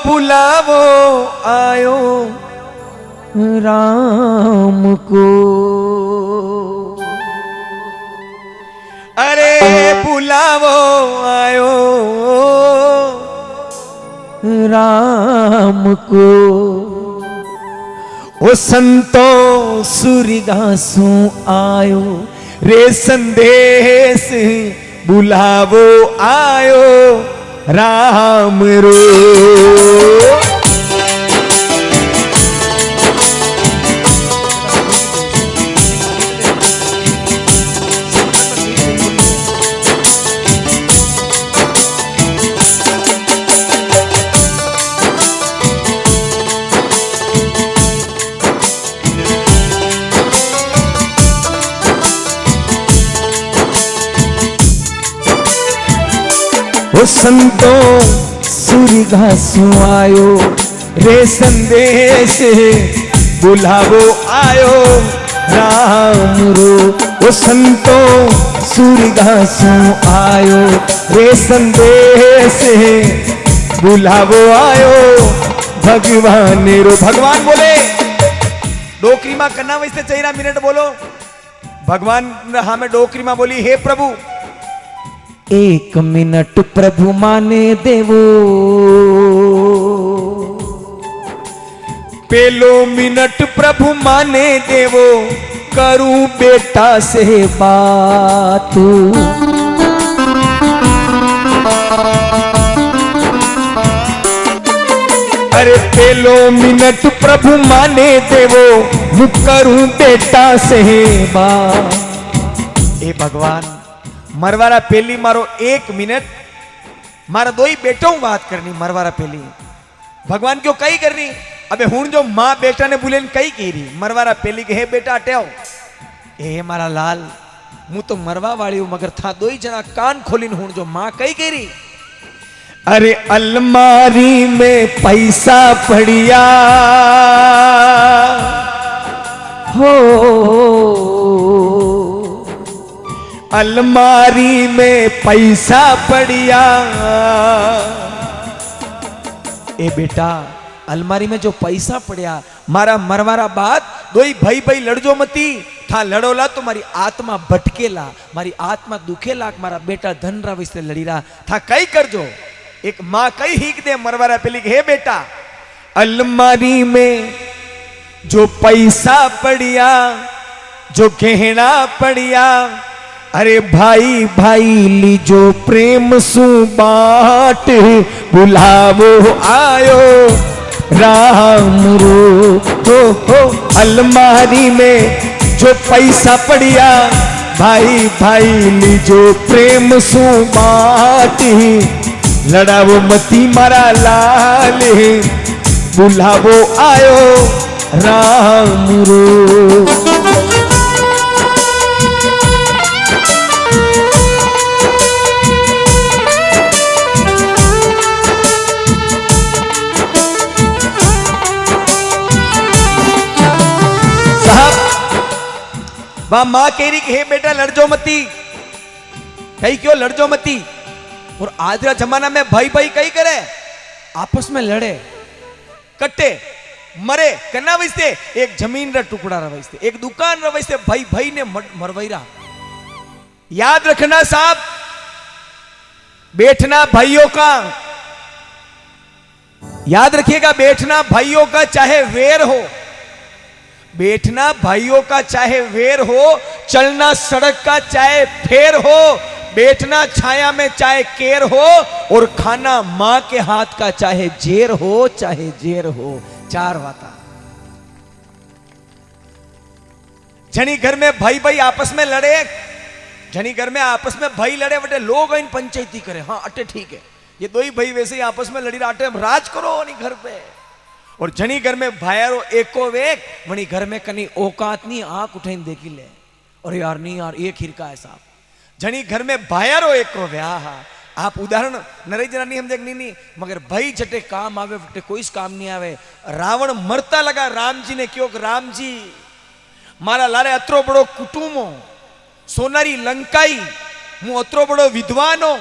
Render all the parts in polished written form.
बुलावो आयो राम को, अरे बुलावो आयो राम को। ओ संतो सूरिगासु आयो रे संदेश, बुलावो आयो राम रो। ओ संतो सूरिगासु आयो रे संदेश, बुलावो आयो राम रो। ओ संतो सूरिगासु आयो रे संदेश, बुलावो आयो भगवान रो। भगवान बोले डोकरी में कन्ना वैसे चाहिए मिनट बोलो। भगवान हमें डोकरी में बोली हे प्रभु 1 मिनट प्रभु माने देवो, पेलो मिनट प्रभु माने देवो, करूं बेटा से बात। अरे पेलो मिनट प्रभु माने देवो, मैं करूं बेटा से बात। ए भगवान मरवारा पेली मारो 1 मिनट, मारा 2 ही बेटों बात करनी मरवारा पेली। भगवान क्यों कई करनी? अबे हूं जो मां बेटा ने बोले कई कह रही मरवारा पेली के हे बेटा अट्याओ, ए मारा लाल मु तो मरवा वाली हूं, मगर था 2 ही जना कान खोलीन हूं जो मां कई कह रही। अरे अलमारी में पैसा पड़िया हो, अलमारी में पैसा पड़िया। ए बेटा अलमारी में जो पैसा पड़िया, मारा मरवारा बात 2 ही भाई भाई लड़जो मती, था लड़ोला तो मारी आत्मा भटकेला, मारी आत्मा दुखेला, मारा बेटा धन रा विस्ते लड़ी रहा था कई करजो। एक मां कई हीक दे मरवारा पेली हे बेटा अलमारी में जो पैसा पड़िया, जो गहना पड़िया, अरे भाई भाई लीजो प्रेम सु बाट, बुलावो आयो राम रो। हो अलमारी में जो पैसा पड़िया, भाई भाई लीजो प्रेम सु बाट, लड़ावो मती मारा लाल, बुलावो आयो राम रो। वह मां कह रही कि हे बेटा लड़जो मती, कहीं क्यों लड़जो मती। और आज का जमाना में भाई भाई कहीं करे आपस में लड़े कट्टे मरे करना वैसे, एक जमीन रा टुकड़ा रा वैसे, एक दुकान रा वैसे भाई भाई ने मरवाई रहा। याद रखना साहब, बैठना भाइयों का, याद रखिएगा बैठना भाइयों का चाहे वेर हो, बैठना भाइयों का चाहे वेर हो, चलना सड़क का चाहे फेर हो, बैठना छाया में चाहे केर हो, और खाना मां के हाथ का चाहे जेर हो चाहे जेर हो। 4 बाता जनी घर में भाई भाई आपस में लड़े, जनी घर में आपस में भाई लड़े बटे लोग इन पंचायती करे, हाँ अटे ठीक है ये 2 ही भाई वैसे ही आपस में लड़ी राटे राज करो नहीं घर पे। और जनी घर में भायरो एको वेक वनी घर में कनी औकात नहीं आंख उठाइन देखी ले, और यार नहीं यार एक हिरका है साहब। जनी घर में भायरो एको व्याह, आप उदाहरण नरे जना नहीं समझे नहीं, मगर भाई जटे काम आवे बटे कोई काम नहीं आवे। रावण मरता लगा राम जी ने क्यों, राम जी मारा लारे अतरो बड़ो कुटुंबो, सोनारी लंकाई, मु अतरो बड़ो विद्वान हो,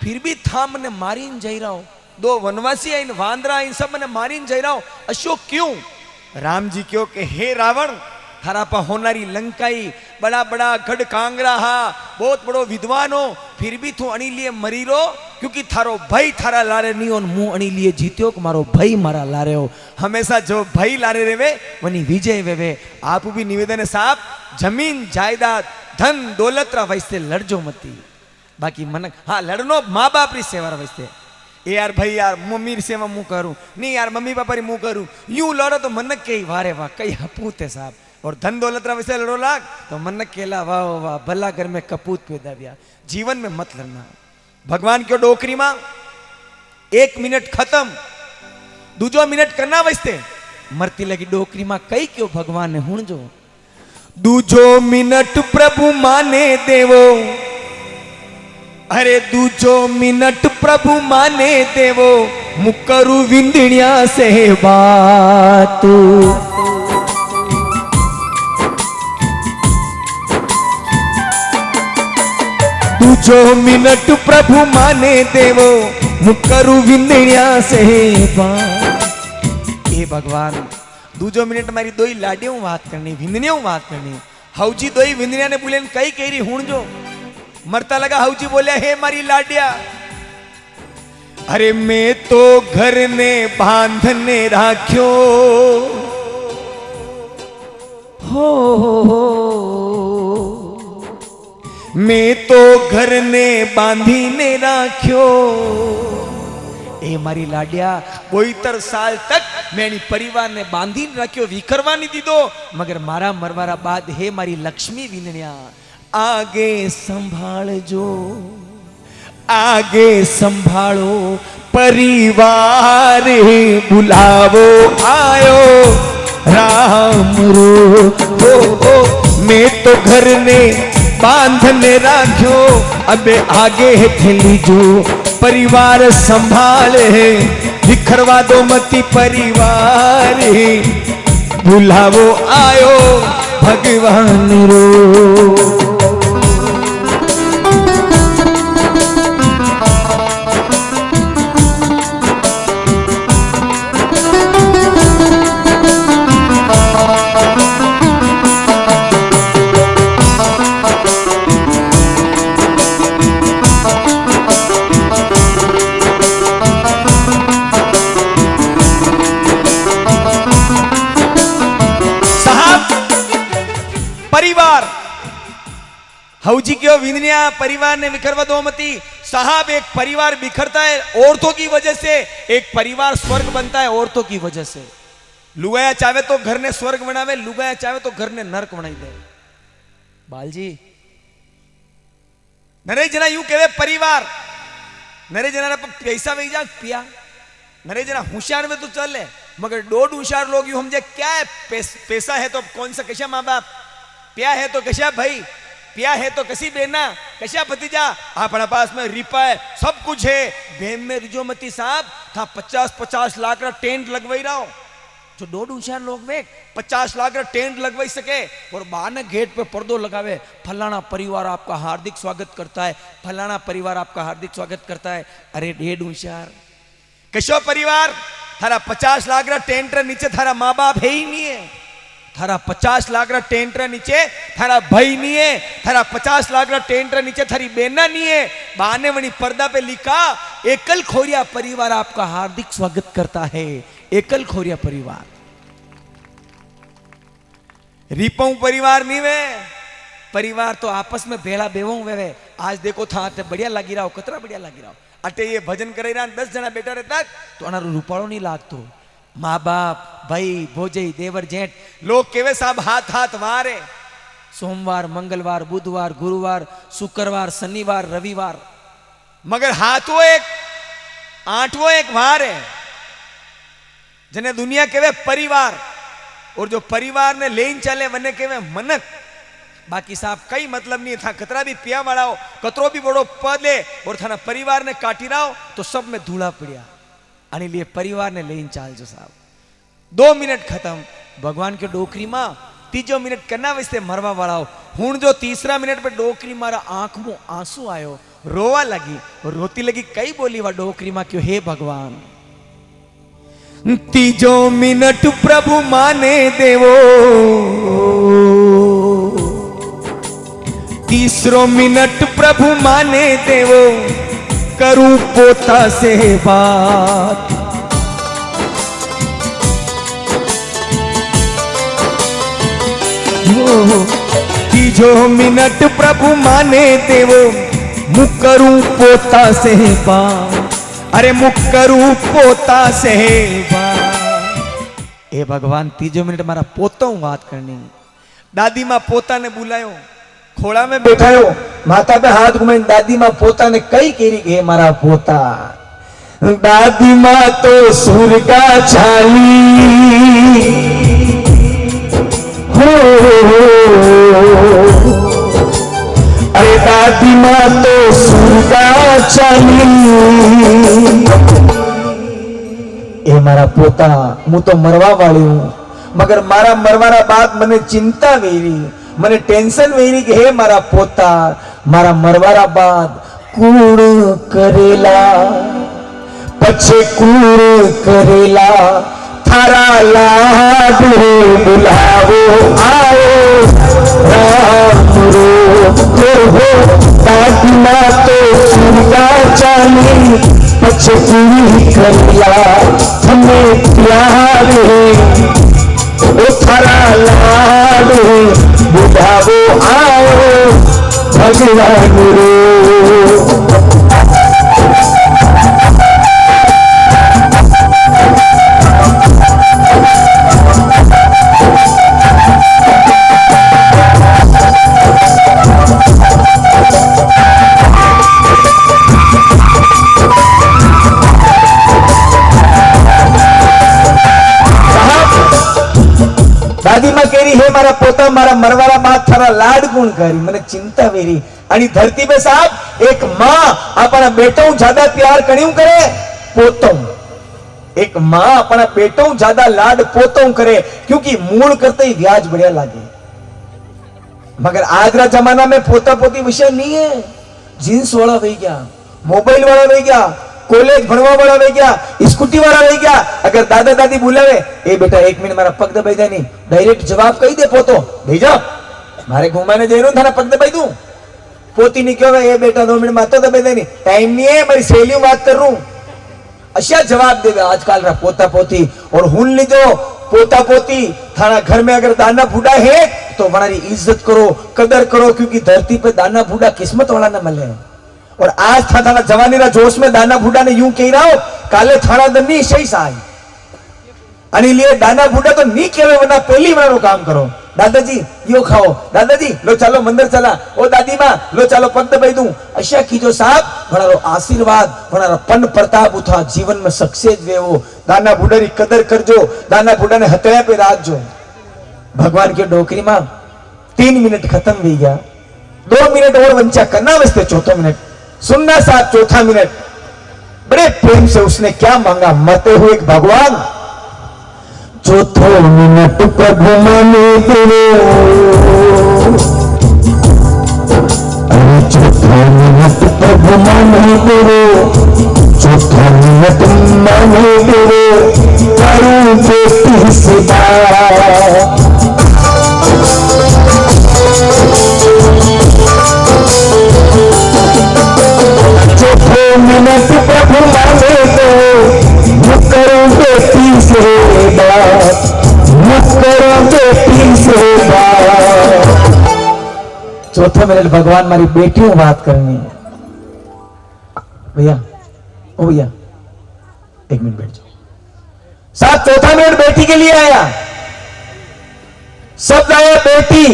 फिर भी था मने मारी न जाई रहा हो, दो वनवासी आइन वांदरा आइन सब मैंने मारीन जई रहा अशोक क्यों? राम जी क्यों के हे रावण थारा पा होनारी लंकाई बड़ा बड़ा गढ़ कांगरा हा बहुत बड़ो विद्वान हो फिर भी तू अणी लिए मरी रो क्योंकि थारो भाई थारा लारे नहीं हो मुंह अणी लिए जीत्यो कि मारो भाई मारा लारे हो। हमेशा जो भाई लारे रेवे वनी विजय वेवे। आप भी निवेदन है साहब जमीन जायदाद धन दौलत रा वैसे लड़जो मती बाकी मन हाँ लड़नो माँ बाप री सेवा रा वैसे ए यार भाई यार मम्मी री सेवा मुँह करूँ नहीं यार मम्मी पापा री मुँह करूँ यूं लड़ो तो मनक के ही वारे वाह कई हपूत है साहब। और धन दौलत रा वैसे लड़ो लाग तो मनक केला वाह वाह भला घर में कपूत पैदा दिया। जीवन में मत लड़ना। भगवान क्यों डोकरी मां 1 मिनट खत्म दूजो मिनट करना वैसे मरती लगी डोकरी मां कई क्यों भगवान ने हुण जो दूजो मिनट प्रभु माने देवो अरे दूजो मिनट प्रभु माने देवो मुकरु विंदणिया से बात दूजो मिनट प्रभु माने देवो मुकरु विंदणिया से बात। ए भगवान दूजो मिनट मारी दोई लाडियों बात करनी विंदणियों बात करनी। हाउजी दोई विंदणिया ने बोले कई कही हुण जो मरता लगा हाउजी बोले हे मारी लाडिया अरे मैं तो घर ने बांधने राख्यो हो मैं तो घर ने बांधी ने राख्यो। ए मारी लाडिया 72 साल तक मैंने परिवार ने बांधी राख्यो विखरवा नहीं दीदो मगर मारा मरवारा बाद हे मारी लक्ष्मी विंदणिया आगे संभाल जो आगे संभालो परिवार बुलावो आयो राम रो ओ मैं तो घर ने बांधने राख्यो अबे आगे खेली जो परिवार संभाले बिखरवा दो मती परिवार बुलावो आयो भगवान रो। हौजी क्यों विंदनिया परिवार ने बिखरवा दो मती साहब। एक परिवार बिखरता है औरतों की वजह से एक परिवार स्वर्ग बनता है औरतों की वजह से। लुगाया चाहे तो घर ने स्वर्ग बनावे लुगाया चाहे तो घर ने नरक बनाई दे। बालजी नरे जना यूं कहे परिवार नरे जना पैसा वही जा पिया नरे जना होशियार में तो चल है मगर डोड होशियार लोग यूं समझे क्या है पैसा है तो कौन सा कशा माँ बाप प्या है तो कशा भाई पिया है तो कसी बेना कशा भतीजा अपना पास में रिपा है सब कुछ है भेम में रिजोमती साहब था 50-50 लाख का टेंट लगवाई रहा हो जो डोड होशियार लोग में 50 लाख का टेंट लगवाई सके और बाहर ने गेट पे पर्दो लगावे फलाना परिवार आपका हार्दिक स्वागत करता है फलाना परिवार आपका हार्दिक स्वागत करता है। अरे डेढ़ होशियार कशो परिवार थारा 50 लाख का टेंट नीचे थारा माँ बाप है ही नहीं है थारा 50 लाख का टेंट नीचे थारा भाई नहीं है थारा 50 लाख का टेंट नीचे थारी बेना नहीं है बहाने वनी पर्दा पे लिखा एकल खोरिया परिवार आपका हार्दिक स्वागत करता है। एकल खोरिया परिवार रिपऊ परिवार नहीं वे परिवार तो आपस में भेड़ा बेवो वे। आज देखो था बढ़िया लगी रहा हो कतरा बढ़िया लगी रहा हो अटे ये भजन करे रहा 10 जना बैठा रहता तो अनारो रूपाड़ो नहीं लागतो माँ बाप भाई भोजई देवर जेठ लोग केवे साहब हाथ हाथ वार है सोमवार मंगलवार बुधवार गुरुवार शुक्रवार शनिवार रविवार मगर हाथों एक आठवों एक वार है जिन्हें दुनिया केवे परिवार और जो परिवार ने लेन चले वने केवे मनक। बाकी साहब कई मतलब नहीं था कतरा भी पिया वाला हो कतरो भी बड़ो पद ले और थाना परिवार ने काटी रहा हो तो सब में धूला पड़िया आने लिए परिवार ने लेन चाल जो साहब 2 मिनट खत्म भगवान के डोकरी मां तीजो मिनट करना वैसे मरवा वाला हो हूं जो तीसरा मिनट पे डोकरी मारा आंख में आंसू आयो रोवा लगी और रोती लगी, कई बोली वा डोकरी मां क्यों, हे भगवान तीजो मिनट प्रभु माने देवो, तीसरो मिनट प्रभु माने देवो, करूं पोता से बात। तीजो मिनट प्रभु माने देवो, मुकरू पोता से बात। अरे मुकरू पोता से बात। ए भगवान तीजो मिनट मारा पोता हूं बात करनी। दादी मां पोता ने बुलायो, खोड़ा में बैठायो, माथा पे हाथ घुमाई, दादी मां पोता ने कई केरी के मारा पोता। दादी मां तो सुर का छाली हो, अरे दादी मां तो सुर का छाली। ए मारा पोता, मु तो मरवा वाली हूं, मगर मारा मरवारा बात मने चिंता वेरी, मने टेंशन वेरी के हे मारा पोता, मारा मरवारा बात कूड़ करेला, पछे कूड़ करेला, थारा लाड बुलावो आओ राम रो। दादी मां तो सुरगा चाली, पछे कूड़ करेला, हमें प्यार है ओ थारा लाड बुलावो आओ भगवान रो। दादी मां केरी, हे मारा पोता, मारा मरवारा बात थारा लाड गुण करी, मने चिंता वेरी। आणि धरती पे साहब एक मां अपना बेटों ज्यादा प्यार कणियों करे पोतों, एक मां अपना बेटों ज्यादा लाड पोतों करे, क्योंकि मूल करते ही व्याज बढ़िया लागे। मगर आज रा जमाना में पोता पोती विषय नहीं है। जींस वाला वही गया, मोबाइल वाला वही गया, कॉलेज भणवा वाला वही गया, स्कूटी वाला वही गया। अगर दादा दादी बुलावे, ए बेटा एक मिनट मारा पग दबाई दे, नहीं डायरेक्ट जवाब कही दे पोतो, भेजा मारे घुमाने जई थाना पग दबाई दूं। पोती नहीं क्यों, ए बेटा 2 मिनट मातो दबाई दे, नहीं टाइम नहीं है, मेरी सहेलियों बात कर रू, अशा जवाब देवे आजकल रा पोता पोती। और हुन लीजो पोता पोती थाना घर में अगर दाना फूडा है तो हमारी इज्जत करो, कदर करो, क्योंकि धरती पे दाना फूडा किस्मत वाला न मिले। और आज थाना जवानी रा जोश में दाना फूडा ने यूं कही रहा हो, काले थाना दन्नी सही साई अनि लिए दाना फूडा तो नहीं केवे, वरना पहली वाला काम करो। दादाजी यो खाओ, दादाजी लो चलो मंदिर चला, ओ दादी मां लो चलो पग दबाई दूं, अशा कीजो साहब भणारो आशीर्वाद, भणारो पन प्रताप उठा जीवन में सक्सेस वेवो। दाना फूडा री कदर करजो, दाना फूडा ने हथड़े पे राखजो। भगवान की डोकरी मां 3 मिनट खत्म हो गया, 2 मिनट और वंचा करना वस्ते, चौथा मिनट सुनना साहब, चौथा मिनट बड़े प्रेम से उसने क्या मांगा, मते हुए भगवान चौथो मिनट प्रभु माने तेरे, अरे चौथा मिनट प्रभु माने तेरे, चौथा मिनट माने तेरे, करूं बेटी से बात। चौथो मिनट प्रभु माने तो मुकरो बेटी से बात, मुकरो बेटी से बात। चौथा मिनट भगवान मारी बेटियों बात करनी है। भैया ओ भैया 1 मिनट बैठ जाओ साहब। चौथा मिनट बेटी के लिए आया, शब्द आया बेटी।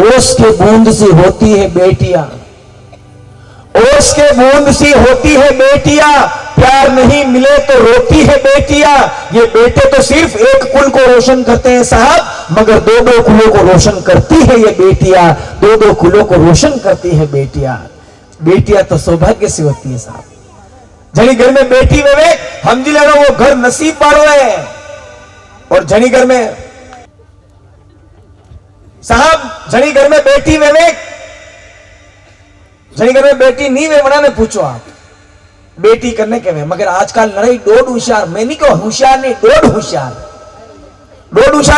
ओस के बूंद से होती है बेटियां, ओस के बूंद सी होती है बेटियां, प्यार नहीं मिले तो रोती है बेटियां। ये बेटे तो सिर्फ एक कुल को रोशन करते हैं साहब, मगर 2-2 कुलों को रोशन करती है ये बेटियां, 2-2 कुलों को रोशन करती है बेटियां। बेटियां तो सौभाग्य से होती है साहब। जनी घर में बेटी वे हम जी लेना वो घर नसीब वालों है। और जनी घर में साहब, जनी घर में बेटी वे जनी घर में बेटी नहीं वे बना ने पूछो आप बेटी करने के वे मगर आजकल लड़ाई डोड होशियार मैं नहीं कहो होशियार नहीं डोड होशियार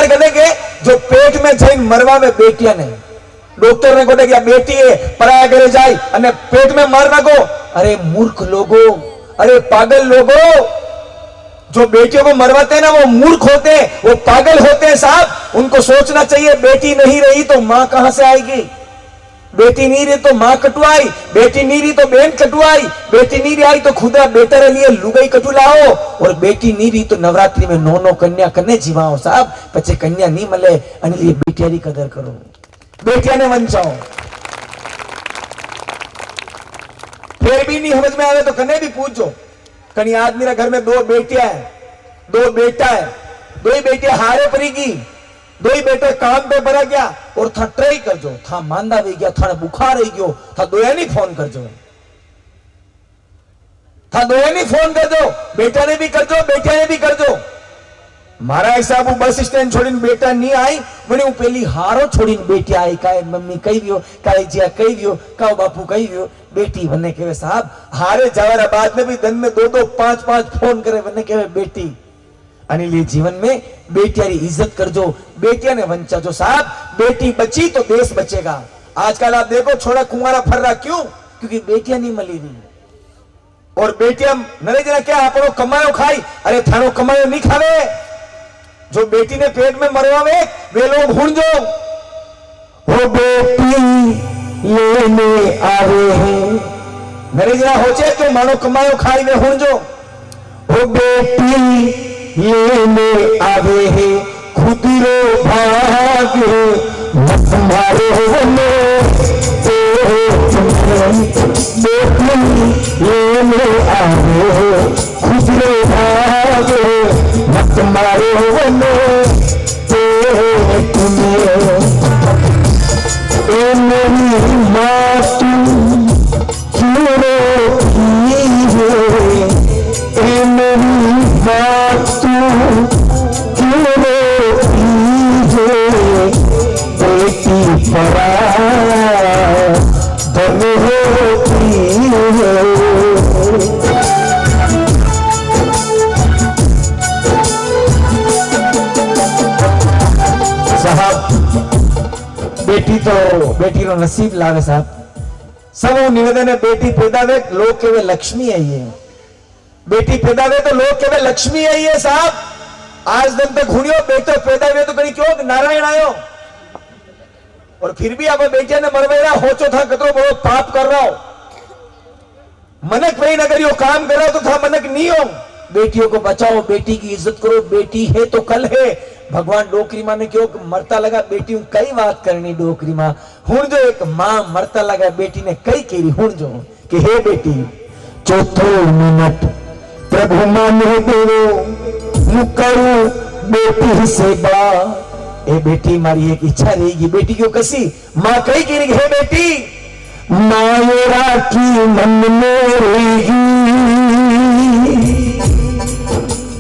करने के जो पेट में जैन मरवा में बेटियां नहीं डॉक्टर ने कहते कि बेटी है पराया घरे जाए અને पेट में मार नाखो। अरे मूर्ख लोगों, अरे पागल लोगों, जो बेटियों को मरवाते हैं ना वो मूर्ख होते हैं, वो पागल होते हैं साहब। उनको सोचना चाहिए बेटी नहीं रही तो मां कहां से आएगी, बेटी नहीं रही तो मां कटवाई, बेटी नहीं रही तो बहन कटवाई, बेटी नहीं रही तो खुदा बेटा रे लिए लुगाई कटुलाओ, और बेटी नहीं रही तो नवरात्रि में नो कन्या कन्ने जीवाओ साहब। पछे कन्या नहीं मले अने लिए बेटिया की कदर करो, बेटिया ने वंचाओ। फिर भी नहीं समझ में आवे तो कन्ने भी पूछो। कहीं आदमी रा घर में दो बेटियां है, दो बेटा है, दो ही बेटियां हारे पड़ेगी, दो ही बेटे काम पे भरा गया और था ट्राई कर जो, था मांदा भी गया, था बुखार रही गयो, था दोया नहीं फोन कर जो, था दोया नहीं फोन कर दो, बेटा ने भी कर दो, बेटिया ने भी कर दो। मारा हिसाब बस स्टैंड छोड़ी बेटा नहीं आई, मैंने वो पहली हारो छोड़ी बेटी आई, काए मम्मी कही वियो, काए जिया कही वियो, काओ बापू कही वियो, बेटी बने के साहब हारे जावारा बाद में भी दिन में 2-2 5-5 फोन करे बने के बेटी। અને लिए जीवन में बेटियारी इज्जत कर जो, बेटिया ने वंचा जो साहब। बेटी बची तो देश बचेगा। आजकल आप देखो छोरा कुंवारा फर रहा, क्यों? क्योंकि बेटियां नहीं मिली रही, और बेटियां नरे जना क्या आपनो कमायो खाई, अरे थानो कमायो नहीं खावे। जो बेटी ने पेट में मरवावे वे लोग हुण जो वो बेटी लेने आवे हैं, नरे जना होचे जो मानो कमायो खाई वे हुण जो वो बेटी लेने आवे है, खुद रो भाग मत मारो बेटी लेने आवे है, खुद रो भाग मत मारो मेरी माँ तू क्यों रोती है, मेरी बात तू क्यों रोती है, बेटी पराया धन होती है। साहब बेटी नो नसीब लावे साहब। सब निवेदन है बेटी पैदा वे लोग के वे लक्ष्मी आई है, बेटी पैदा हुए तो लोग केवल लक्ष्मी आई है साहब। आज दिन तक घूनियो बेटो पैदा हुए तो कहीं क्यों नारायण आयो, और फिर भी आप बेटिया ने मरवेरा होचो था कतरो बड़ो पाप कर रहा हो। मनक भाई अगर यो काम कर रहा हो तो था मनक नहीं हो। बेटियों को बचाओ, बेटी की इज्जत करो, बेटी है तो कल है। भगवान डोकरी मां ने क्यों मरता लगा बेटी कई बात करनी डोकरी मां हुण जो एक मां मरता लगा बेटी ने कई केरी हुण जो कि हे बेटी चौथो मिनट प्रभु माने देवो मुकरू बेटी सेवा। ए बेटी मारी एक इच्छा रहेगी, बेटी क्यों कसी मां कही करेगी हे बेटी मायरा की मन में रहेगी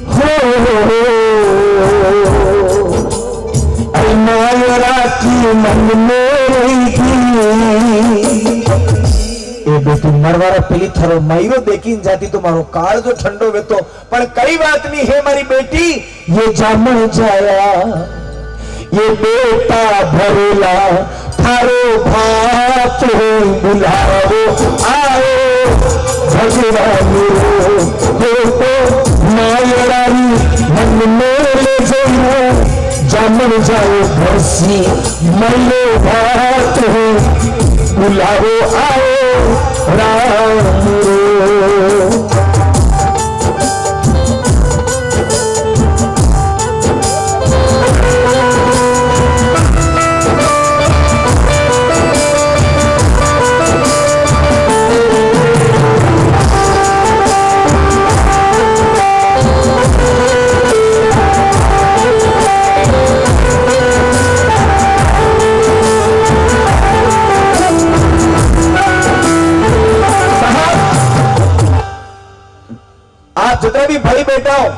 हो मायरा की मन में रहेगी। बेटी मरवारा पेली थारो मायरो देखी जाती तो मारो काल जो ठंडो वे तो पर कई बात नहीं है मारी बेटी ये जामन जाया ये बेटा भरेला थारो भात हो बुलाओ आओ भगवान हो तो मायरारी मन में ले जाओ जामन जाओ भरसी मलो भात हो बुलाओ आओ राम जितना भी भाई बेटा हो,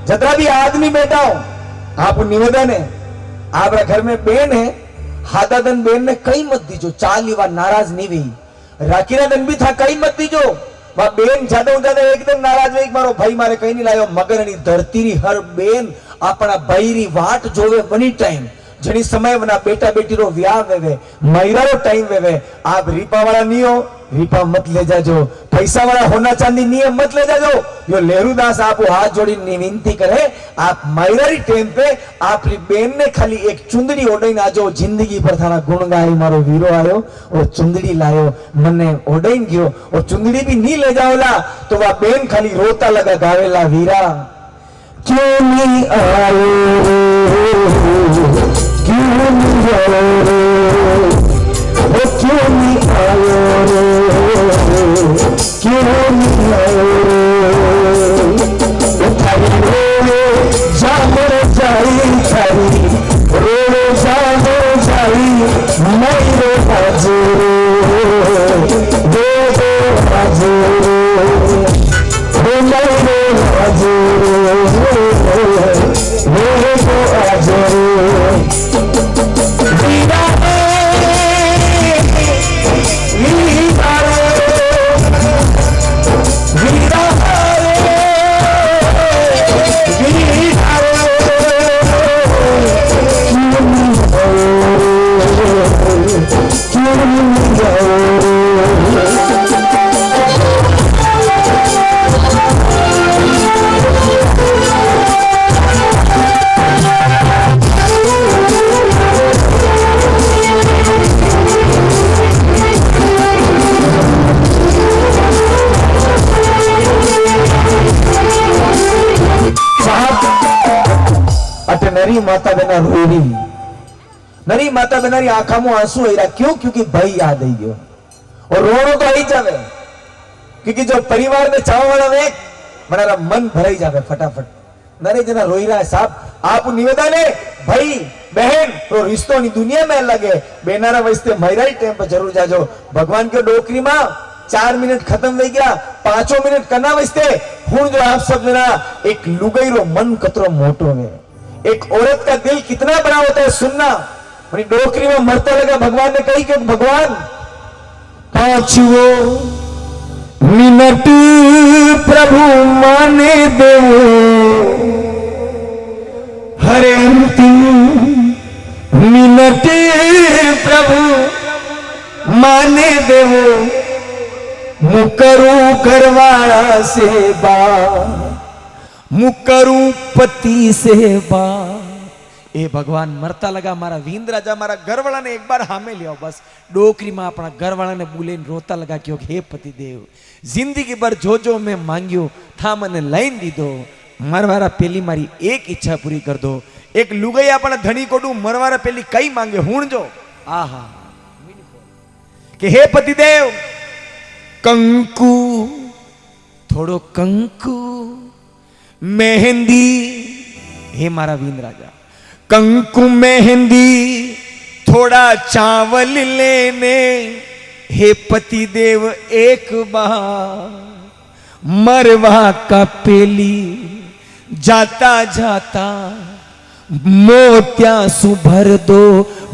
जितना भी आदमी बेटा हो, आप निवेदन है आप घर में बेन है हादादन बेन ने कई मत दीजो चाल युवा नाराज नहीं हुई। राखीना दिन भी था कई मत दीजो। वा बेन ज्यादा एकदम नाराज हुई मारो भाई मारे कहीं नहीं लायो मगर नी धरती री हर बेन अपना भाई री वाट जोवे बनी टाइम जनी समय वना बेटा बेटी रो व्याह वेवे महिला रो टाइम वेवे। आप रीपा वाला नहीं हो, रीपा मत ले जाजो, पैसा वाला होना चांदी नहीं है मत ले जाजो। यो लेरुदास आप हाथ जोड़ी विनती करे आप महिला री टाइम पे आप री बेन ने खाली एक चुंदड़ी ओढ़ी ना जो जिंदगी पर थारा गुण गाई मारो वीरो आयो और चुंदड़ी लायो मने ओढ़ी गयो और चुंदड़ी भी नहीं ले जाओला तो वह बेन खाली रोता लगा गावेला वीरा क्यों नहीं आयो क्यों नहीं आयो वो क्यों नहीं आयो क्यों नहीं आयो थारी रोवे जामर जाई थारी रोवे जामर जाई मैरो बाजो दो दो बाजो दो मैरो बाजो नरी माता बेना रोई नरी माता बेना री आंखा में आंसू आई रहा क्यों क्योंकि भाई याद आई गयो और रोनो तो आई जावे क्योंकि जो परिवार में चाव वाला वे मनारा मन भराई जावे फटाफट नरे जना रोई रहा है साहब आप निवेदन है भाई बहन तो रिश्तों नी दुनिया में लगे बेनारा वस्ते महिला टाइम पर जरूर जाजो भगवान के डोकरी मां 4 मिनट खत्म हो गया 5 मिनट करना वस्ते हूं जो आप सब जना एक लुगाई रो मन कतरो मोटो है एक औरत का दिल कितना बड़ा होता है सुनना अपनी डोकरी में मरता लगा भगवान ने कही कि भगवान 5 मिनट प्रभु माने दो हरे अंतिम मिनट प्रभु माने दो मुकरू घरवाला से बा मुकरू पति से बा ए भगवान मरता लगा मारा वींद राजा मारा घर वाला ने एक बार हामे लिया बस डोकरी में अपना घर वाला ने बोले रोता लगा क्यों हे पति देव जिंदगी भर जो जो मैं मांगियो था मने लाइन दी दो मरवारा पेली मारी एक इच्छा पूरी कर दो एक लुगाई अपना धनी कोडू मरवारा पेली कई मांगे हुण जो आहा कि हे पति देव कंकु थोड़ो कंकु मेहंदी हे मारा वींद राजा कंकु मेहंदी थोड़ा चावल लेने हे पति देव एक बार मरवा का पेली जाता जाता मोत्या सुभर दो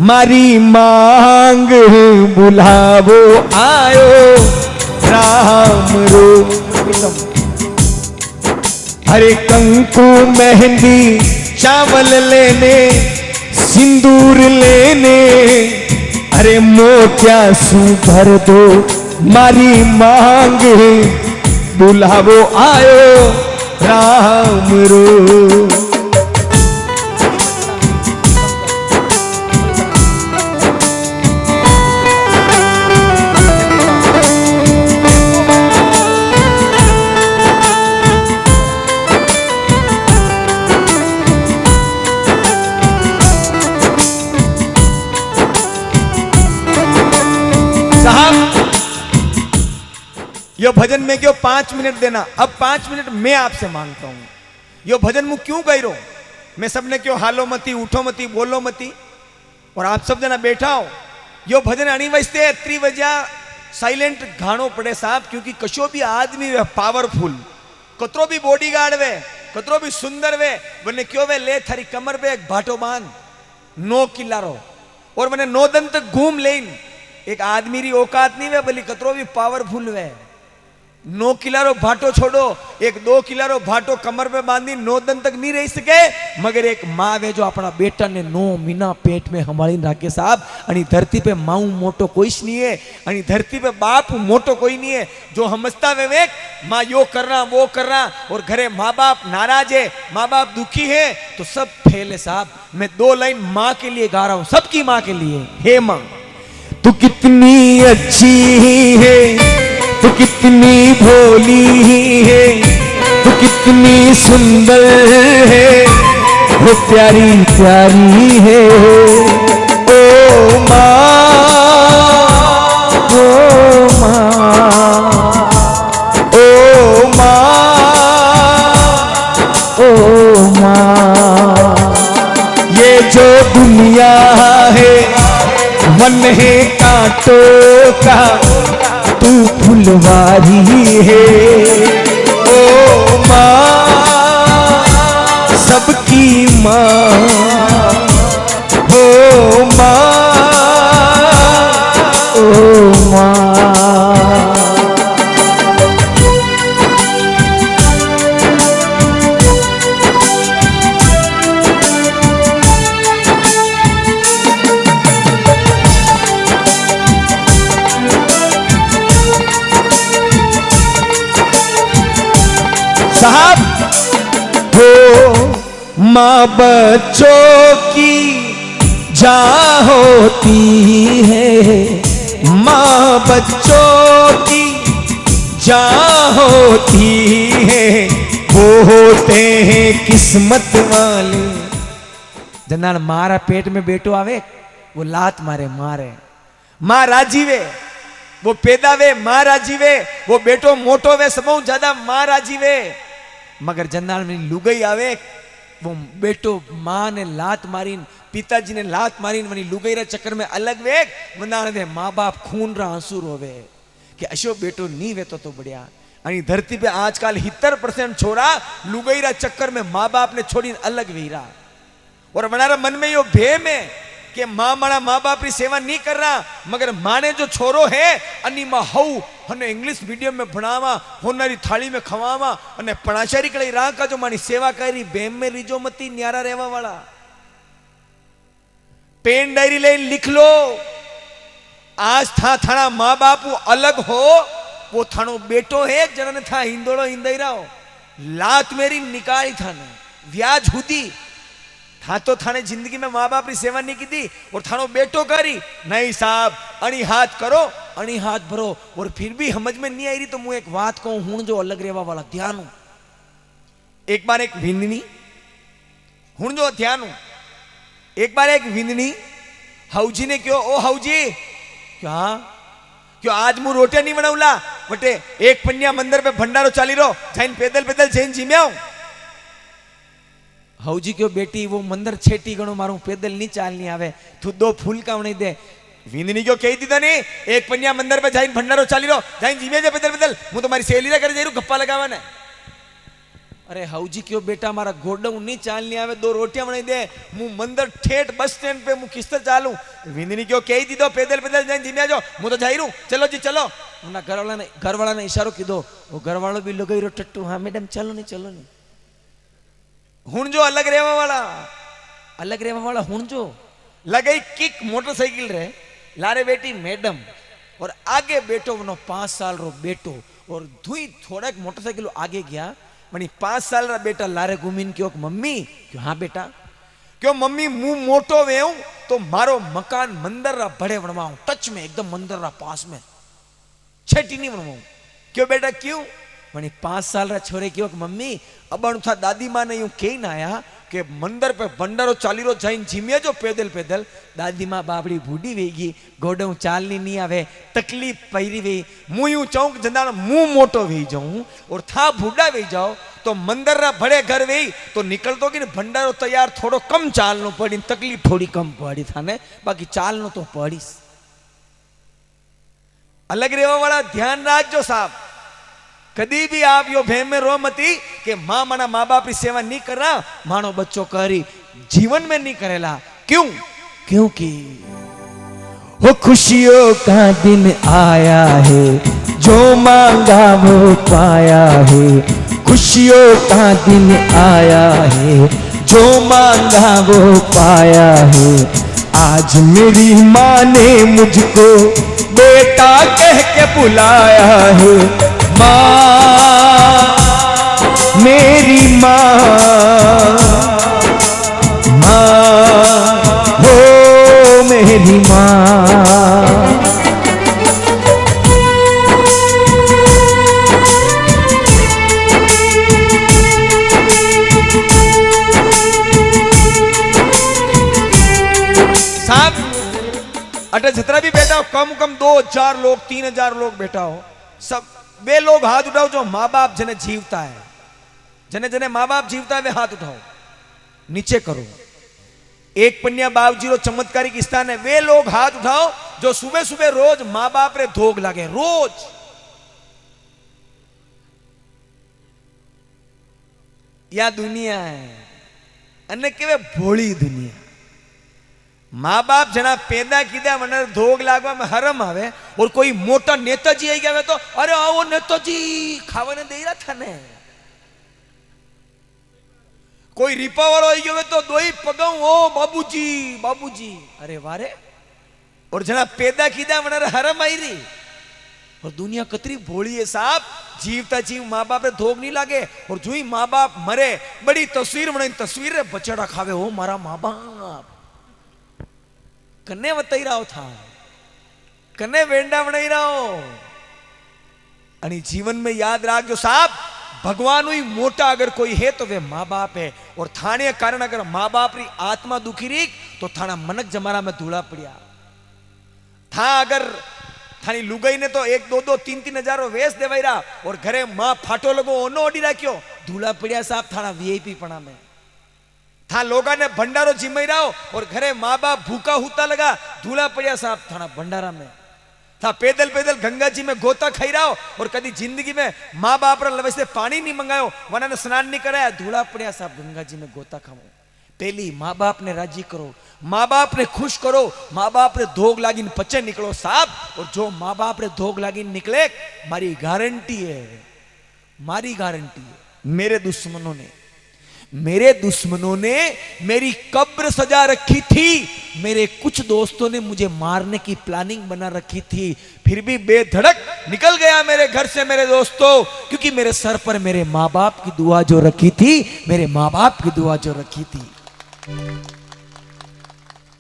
मारी मांग बुलावो आयो राम रो हरे कंकु मेहंदी चावल लेने सिंदूर लेने अरे मोत्या सुभर दो मारी मांग बुलावो आयो राम रो यो भजन में क्यों 5 मिनट देना अब 5 मिनट मैं आपसे मांगता हूं यो भजन मु क्यों कह रो मैं सबने क्यों हालो मती उठो मती बोलो मती और आप सब जना बैठा हो यो भजन अणी वजते 3 वजह साइलेंट घाणो पड़े साहब क्योंकि कशो भी आदमी वे पावरफुल कतरो भी बॉडीगार्ड वे कतरो भी सुंदर वे वने क्यों वे ले थारी कमर पे एक भाटो बांध नो किलारो और वने 9 दिन तक घूम लेन एक आदमी री औकात नहीं वे भली कतरो भी पावरफुल वे 9 किलो भाटो छोड़ो, एक 2 किलो भाटो कमर पे बांधी 9 दिन तक नहीं रह सके, मगर एक माँ वे जो अपना बेटा ने 9 महीना पेट में हमारी राखे साहब। आणि धरती पे माऊ मोटो कोई नहीं है, आणि धरती पे बाप मोटो कोई नहीं है। जो समझता वे माँ यो करना वो करना, और घरे माँ बाप नाराज है, माँ बाप दुखी है, तो सब फेल है साहब। मैं 2 लाइन माँ के लिए गा रहा हूं, सबकी माँ के लिए। हे माँ तू कितनी अच्छी है, तू कितनी भोली है, तू कितनी सुंदर है, वो प्यारी प्यारी है। ओ माँ, ओ माँ, ओ माँ, ओ माँ। ये जो दुनिया है मन है कांटों का, तू फुलवारी है। ओ माँ सबकी माँ, ओ माँ, ओ माँ। साहब हो माँ बच्चों की जान होती है, माँ बच्चों की जान होती है, वो होते हैं किस्मत वाले। जनाल मारा पेट में बेटो आवे वो लात मारे मारे, माँ राजी वे वो पैदा वे, माँ राजी वे वो बेटो मोटो वे, सब ज्यादा माँ राजी वे। मगर जन्नाल में लुगई आवे वो बेटो माँ ने लात मारी, पिताजी ने लात मारी, वनी लुगई रा चक्कर में अलग वे मनाने दे माँ बाप खून रा आंसू रोवे कि अशो बेटो नी वे तो बढ़िया। आणि धरती पे आजकल 70% छोरा लुगई रा चक्कर में माँ बाप ने छोड़ी अलग वीरा, और हमारा मन में यो भेम है कि माँ मारा माँ बाप की सेवा नहीं कर रहा, मगर माँ ने जो छोरो है अन्नी माँ हऊ हने इंग्लिश मीडियम में भणावा, होनारी थाली में खवावा, अने पणाचारी कड़ी राह का जो मानी सेवा करी, बेम में रिजो मती न्यारा रहवा वाला। पेन डायरी ले लिख लो, आज था थाना माँ बाप अलग हो, वो थानो बेटो है जनन था हिंदोड़ो हिंदई रहो, लात मेरी निकाली थाने व्याज हुदी था, तो थाने जिंदगी में माँ बाप की सेवा नहीं की थी, और थानो बेटो करी नहीं साहब। अणी हाथ करो अणी हाथ भरो, और फिर भी समझ में नहीं आई रही तो मुझे एक बात कहूं, हूं जो अलग रेवा वाला ध्यान हूं। एक बार एक विंदनी हूं जो ध्यान हूं, एक बार एक विंदनी हाउजी ने क्यों, ओ हाउजी क्या क्यों आज मु रोटियां नहीं बनाऊला बटे, एक पन्या मंदिर पे भंडारो चाली रो, जाइन पैदल पैदल जैन जिम्या हाउजी क्यों बेटी वो मंदिर छेटी गणो मारू पैदल नहीं चालनी आवे, तू 2 फूल का नहीं दे। विंदनी क्यों कही दीदा नहीं, एक पन्या मंदिर पे जाइन भंडारो चाली रो, जाइन जिम्या जा पैदल पैदल, मु तुम्हारी सहेली रा करे जाइरू गप्पा लगावा ने। अरे हाउजी क्यों बेटा मारा गोडऊ नहीं चालनी आवे, 2 रोटियां बनाई दे, मु मंदिर ठेठ बस स्टैंड पे मु किस्तर चालू। विंदनी क्यों कही दीदो पैदल पैदल जाइन जिम्या जो, मु तो जाइरू, चलो जी चलो। उना घरवाला ने इशारो कीधो, वो घरवालो भी लगई रो टट्टू, हां मैडम चलो नहीं चलो नहीं। हूं जो अलग रेवा वाला हूं जो लगई किक मोटरसाइकिल रे लारे बेटी मैडम, और आगे बेटो वनो 5 साल रो बेटो, और धुई थोड़ा मोटरसाइकिल आगे गया, मनी 5 साल रा बेटा लारे घूमीन क्यों मम्मी क्यों, हाँ बेटा क्यों मम्मी मुंह मोटो वेऊ तो मारो मकान मंदिर रा बड़े बनवाऊं, टच में एकदम मंदिर रा पास में, छेटी नहीं बनवाऊं। क्यों बेटा क्यों, मनी 5 साल रा छोरे क्यों मम्मी अब था दादी माँ ने यूं कही ना आया कि मंदिर पे भंडारो चाली रो जाइन जिम्या जो पैदल पैदल, दादी माँ बाबड़ी बूढ़ी वेगी, गोडऊ चालनी नहीं आवे, तकलीफ पैरी वे, मुँह यूं चौंक जंदा मुंह मोटो वे जाऊं, और था बूढ़ा वे जाओ तो मंदिर रा बड़े घर वे तो निकल तो कि भंडारो तैयार थोड़ो कम चालनो पड़ी, तकलीफ थोड़ी कम पड़ी थाने, बाकी चालनो तो पड़ीस। अलग रेवा वाला ध्यान राखजो साहब, कदी भी आप यो भेम में रो मती कि माँ मना माँ बाप की सेवा नहीं कर रहा, मानो बच्चों करी जीवन में नहीं करेला। क्यों, क्योंकि हो खुशियों का दिन आया है, जो मांगा वो पाया है। खुशियों का दिन आया है, जो मांगा वो पाया है। आज मेरी माँ ने मुझको बेटा कह के बुलाया है। माँ, मेरी माँ, माँ हो मेरी माँ। अटे जितना भी बैठा हो, कम 2000 लोग, 3000 लोग बैठा हो, सब वे लोग हाथ उठाओ जो माँ बाप जने जीवता है, जने जने माँ बाप जीवता है वे हाथ उठाओ, नीचे करो। एक पन्या बाबूजी रो चमत्कारिक स्थान है, वे लोग हाथ उठाओ जो सुबह सुबह रोज माँ बाप रे धोग लागे, रोज। या दुनिया है अन्य केवे भोली दुनिया। माँ बाप जना पैदा कीधा मने धोग लागवा में हरम आवे, और कोई मोटा नेताजी आई गया तो अरे आओ नेताजी खावा ने दे रहा था ने। कोई रिपा वालो आई गयो तो दोई पगाऊ ओ बाबूजी बाबूजी, अरे वारे। और जना पैदा कीधा मने हरम आई रही। और दुनिया कतरी भोली है साहब, जीवता जीव माँ बाप रे धोग नहीं लागे, और जो ही माँ बाप मरे बड़ी तस्वीर बनाई, तस्वीर रे बचड़ा खावे हो मारा माँ बाप कन्ने बताई रहा था, कन्ने वेंडा बनाई रहा। आणि जीवन में याद रखो साहब, भगवान ही मोटा अगर कोई है तो वे माँ बाप है। और थाने कारण अगर माँ बाप री आत्मा दुखी रही तो थाना मनक जमाना में धूला पड़िया था। अगर थानी लुगाई ने तो 1-2 3 हजार वेस देवाई रहा, और घरे माँ फाटो लगो ओनो ओडी राख्यो, धूला पड़िया साहब थाना वीआईपी पणा में था। लोगा ने भंडारो जिमाई रहो, और घरे माँ बाप भूखा होता लगा, धूला पड़िया साहब थाना भंडारा में था। पैदल पैदल गंगा जी में गोता खाई रहो, और कभी जिंदगी में माँ बाप लवे से पानी नहीं मंगायो, वना ने स्नान नहीं कराया, धूला पड़िया साहब गंगा जी में गोता खाओ। पहली माँ बाप ने राजी करो, माँ बाप ने खुश करो, माँ बाप ने धोग लागिन पचे निकलो साहब। और जो माँ बाप ने धोग लागिन निकले, मारी गारंटी है, मारी गारंटी है। मेरे दुश्मनों ने मेरी कब्र सजा रखी थी, मेरे कुछ दोस्तों ने मुझे मारने की प्लानिंग बना रखी थी, फिर भी बेधड़क निकल गया मेरे घर से मेरे दोस्तों, क्योंकि मेरे सर पर मेरे माँ बाप की दुआ जो रखी थी, मेरे माँ बाप की दुआ जो रखी थी।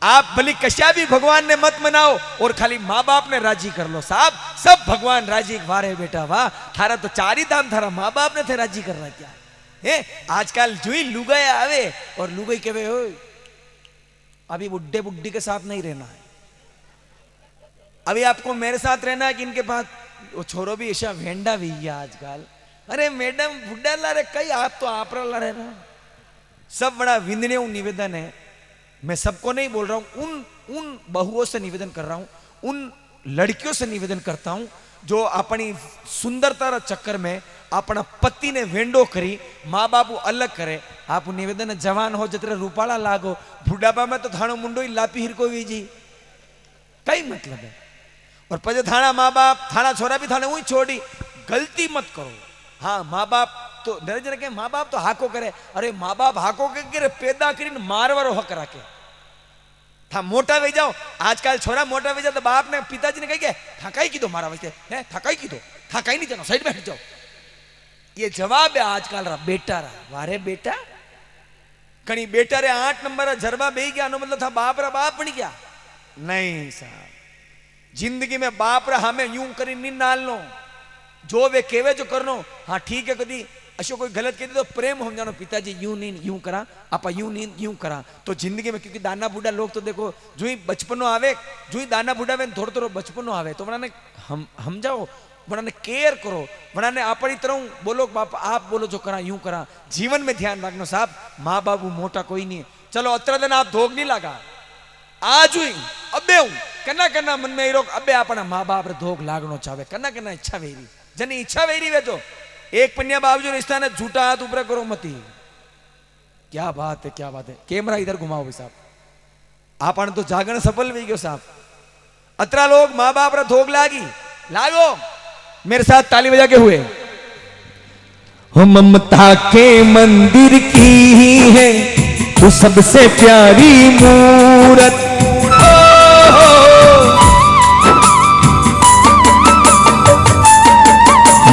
आप भली कश्या भी भगवान ने मत मनाओ, और खाली माँ बाप ने राजी कर लो साहब, सब भगवान राजी। वारे बेटा वाह, थारा तो 4 ही धाम थारा माँ बाप ने थे राजी करना क्या है। आजकल जो ही लुगाई आवे और लुगाई कहे हो अभी बुड्ढे बुड्ढी के साथ नहीं रहना है, अभी आपको मेरे साथ रहना है कि इनके पास। वो छोरो भी ऐसा भेंडा भी है आजकल, अरे मैडम बुड्ढा ला रहे कई, आप तो आप ला रहे ना। सब बड़ा विंदनीय निवेदन है, मैं सबको नहीं बोल रहा हूं, उन बहुओं से निवेदन कर रहा हूं, उन लड़कियों से निवेदन करता हूं जो अपनी सुंदरता चक्कर में अपना पति ने वेंडो करी, माँ बापू अलग करे। आप निवेदन जवान हो जतरे रूपाला लागो, बुढ़ापा में तो थानो मुंडो ही लापी हिरको वीजी, कई मतलब है। और पजे थाना माँ बाप थाना छोरा भी थाने वही छोड़ी, गलती मत करो। हाँ माँ बाप तो नरेंद्र के माँ बाप तो हाको करे, अरे माँ बाप हाको के पैदा कर मारवारो हक रखे था। मोटा वे जाओ आजकल छोरा मोटा वे जाओ तो बाप ने पिताजी ने कही के थकाई की दो मारा वैसे है, थकाई की दो, थकाई नहीं जाना साइड में हट जाओ, ये जवाब है आजकल रा बेटा रा। वारे बेटा कहीं बेटा रे 8 नंबर जरबा बे गया, मतलब था बाप रा बाप बन गया नहीं साहब। जिंदगी में बाप रा हमें यूं करी नहीं नालनो, जो वे केवे जो करनो। हाँ ठीक है, कभी अशो कोई गलत कह दी तो प्रेम हो जानो, पिताजी यूं नहीं यूं करा, आपा यूं नहीं यूं करा। तो जिंदगी में क्योंकि दाना बूढ़ा लोग तो देखो जो ही बचपनो आवे, जो ही दाना बूढ़ा वे थोड़ा थोड़ा बचपनो आवे तो बनाने हम जाओ, बनाने केयर करो, बनाने अपनी तरह बोलो बाप आप बोलो जो करा यूं करा। जीवन में ध्यान रखना साहब, माँ बाबू मोटा कोई नहीं है। चलो अत्र दिन आप धोग नहीं लगा, आज हुई अबे हूं कना कना मन में रोक, अबे अपना माँ बाप रे धोग लागनो चाहे, कना कना इच्छा वेरी जनी इच्छा वेरी वे जो एक पन्या बाबू रिश्ता ने झूठा हाथ ऊपर करो मती। क्या बात है, क्या बात है। कैमरा इधर घुमाओ भाई साहब, आपने तो जागरण सफल भी गयो साहब। अतरा लोग माँ बाप रा धोग लागी लागो मेरे साथ ताली बजा के हुए। हो ममता के मंदिर की ही है तो सबसे प्यारी मूरत,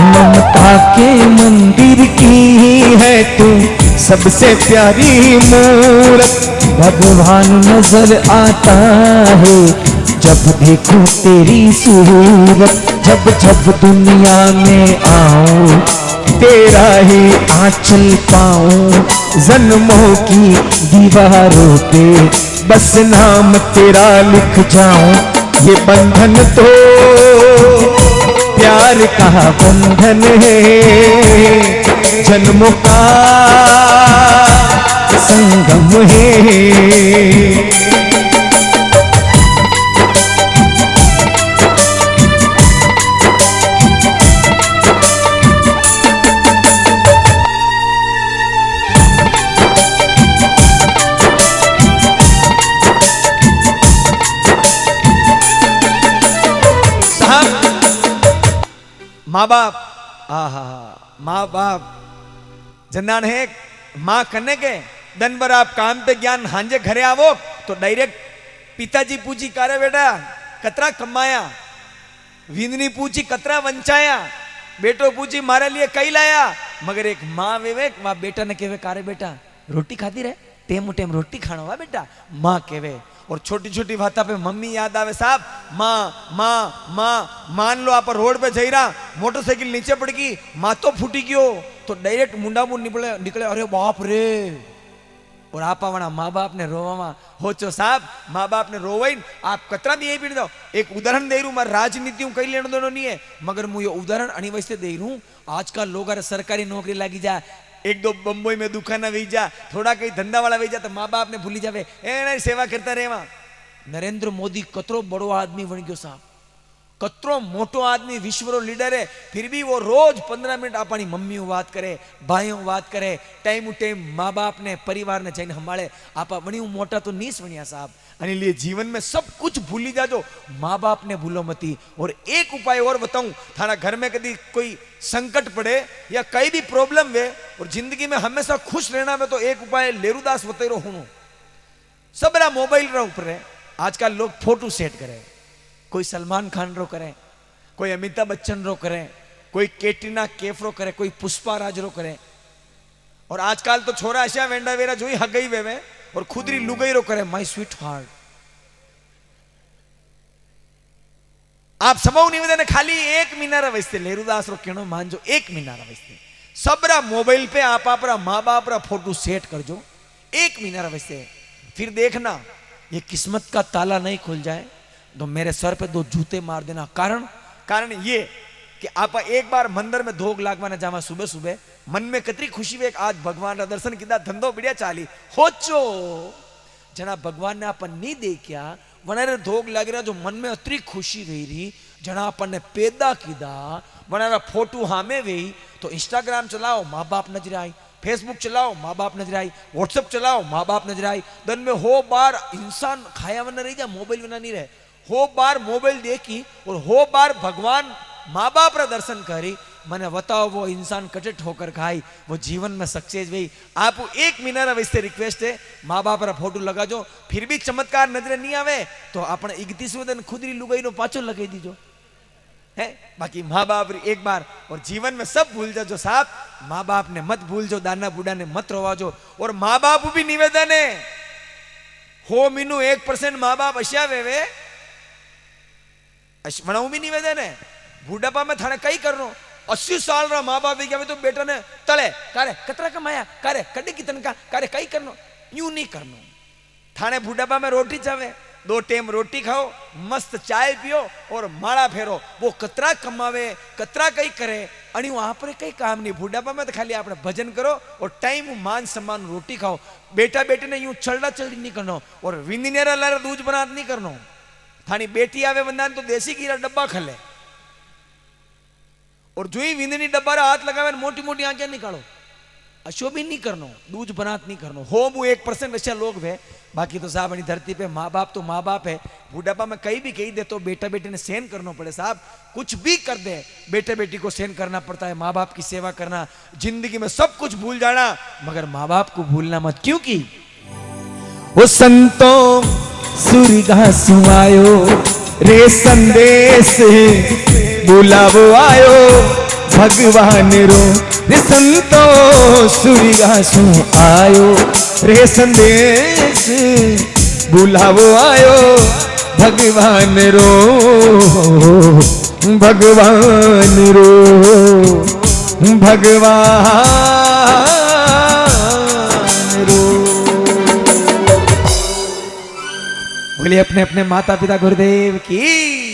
ममता के मंदिर की ही है तू सबसे प्यारी मूरत। भगवान नजर आता है जब देखूं तेरी सूरत, जब जब दुनिया में आऊं तेरा ही आंचल पाऊं, जन्मों की दीवारों पे बस नाम तेरा लिख जाऊं। ये बंधन तो प्यार का बंधन है, जन्मों का संगम है। माँ बाप माँ बाप जनान है माँ करने के दिन भर आप काम पे ज्ञान हांजे घरे आवो तो डायरेक्ट पिताजी पूछी कारे बेटा कतरा कमाया, विंदनी पूछी कतरा वंचाया, बेटो पूछी मारे लिए कई लाया, मगर एक माँ वेवे वह बेटा ने केवे कारे बेटा रोटी खाती रहे टेम टेम रोटी खाना हुआ बेटा माँ केवे। और छोटी छोटी बातों पे मम्मी याद आवे साहब, माँ माँ माँ। मान लो आप रोड पे जई रहा मोटरसाइकिल नीचे पड़ गई माँ तो फूटी गयो तो डायरेक्ट मुंडा मुंड निकले अरे बाप रे। और आप माँ बाप ने रोवा हो चो साहब माँ बाप ने रोवाई आप कतरा भी यही पीड़ दो। एक उदाहरण दे रू मैं राजनीति कई लेना दोनों नहीं है मगर मैं ये उदाहरण अनिवार्य दे रू। आजकल लोग सरकारी नौकरी लगी जा, एक दो बम्बई में दुकाना वी जा, थोड़ा कहीं धंधा वाला वी जा तो माँ बाप ने भूली जावे ए सेवा करता रहे। वहां नरेंद्र मोदी कतरो बड़ो आदमी बन गयो साहब, कतरो मोटो आदमी विश्व रो लीडर है, फिर भी वो रोज 15 मिनट अपनी मम्मी बात करे भाइयों बात करे टाइम टाइम माँ बाप ने परिवार ने जैन हमारे आप वणी मोटा तो नहीं सुनिया साहब। अने लिए जीवन में सब कुछ भूली जाजो माँ बाप ने भूलो मती। और एक उपाय और बताऊं, थाना घर में कभी कोई संकट पड़े या कई भी प्रॉब्लम वे और जिंदगी में हमेशा खुश रहना में तो एक उपाय लेरुदास बतेरो हूं। सबरा मोबाइल रो ऊपर है आजकल लोग फोटो सेट करे, कोई सलमान खान रो करे, कोई अमिताभ बच्चन रो करे, कोई कैटरीना कैफ रो करे, कोई पुष्पा राज रो करे। और आजकल तो छोरा ऐसा वेंडा वेरा जो ही हग गई वे और खुदरी लुगई रो करे माय स्वीट हार्ट। आप सबो निवेदन खाली एक मीनार वस्ते लेरुदास रो कहनो मानजो एक मीनार वस्ते सबरा मोबाइल पे आप माँ बाप रा फोटो सेट करजो एक मीनार वस्ते। फिर देखना ये किस्मत का ताला नहीं खुल जाए तो मेरे सर पे 2 जूते मार देना। कारण ये कि आप एक बार मंदिर में धोग लागवाने जावा सुबह सुबह मन में कतरी खुशी वे आज भगवान रा दर्शन किया धंधो बढ़िया चाली होचो जना भगवान ने अपन नहीं देखा वनारे धोग लाग रहा जो मन में अतरी खुशी रही रही जना अपन ने पैदा किया वनारा फोटो हामे वे तो इंस्टाग्राम चलाओ माँ बाप नजर आई, फेसबुक चलाओ माँ बाप नजर आई, व्हाट्सएप चलाओ माँ बाप नजर आई। दिन में हो बार इंसान खाया वना रही जा मोबाइल वना नहीं रहे, हो बार मोबाइल देखी और हो बार भगवान माँ बाप रा दर्शन करी। मैंने बताओ वो इंसान कटे ठोकर खाई वो जीवन में सक्सेस हुई। आप एक महीना वैसे रिक्वेस्ट है माँ बाप रा फोटो लगा जो फिर भी चमत्कार नजर नहीं आवे तो अपने 31वें दिन खुदरी लुगाई नो पाछो लगा दीजो है। बाकी माँ बाप एक बार और जीवन में सब भूल जाओ साहब, माँ बाप ने मत भूल जो, दाना बूढ़ा ने मत रोवाजो। और माँ बाप भी निवेदन है हो मीनू 1% माँ बाप अशिया वे मनाऊ भी निवेदन है बुढ़ापा में थाने कई करनो 80 साल रा माँ बाप क्या तो बेटा ने तले कारे कतरा कमाया कारे कड़ी कितन का कारे कई करनो यूं नहीं करनो। थाने बुढ़ापा में रोटी चावे 2 टाइम रोटी खाओ मस्त चाय पियो और माड़ा फेरो वो कतरा कमावे कतरा कई करे अणी वहां पर कई काम नहीं। बुढ़ापा में तो खाली आप भजन करो और टाइम मान सम्मान रोटी खाओ। बेटा बेटे ने यूं चलड़ा चलड़ी नहीं करनो और विंदनेरा लारा दूज बनात नहीं करनो। थानी बेटी आवे वंदान तो देसी कीरा डब्बा खले और जो ही विंदनी डब्बा रा हाथ लगावे मोटी मोटी आंखें निकालो अशो भी नहीं करनो, दूज बनात नहीं करनो। हो मु 1% ऐसा लोग वे, बाकी तो साहब अपनी धरती पे माँ बाप तो माँ बाप है। बुढ़ापा में कहीं भी कही दे तो बेटा बेटी ने सहन करना पड़े साहब, कुछ भी कर दे बेटे बेटी को सहन करना पड़ता है। माँ बाप की सेवा करना, जिंदगी में सब कुछ भूल जाना मगर माँ बाप को भूलना मत, क्योंकि वो संतों सूरघासु आयो रे संदेश बुलावो आयो भगवान रो रे संतों सूरघासु आयो रे संदेश बुलावो आयो भगवान रो भगवान रो भगवान रो। बोले अपने अपने माता पिता गुरुदेव की।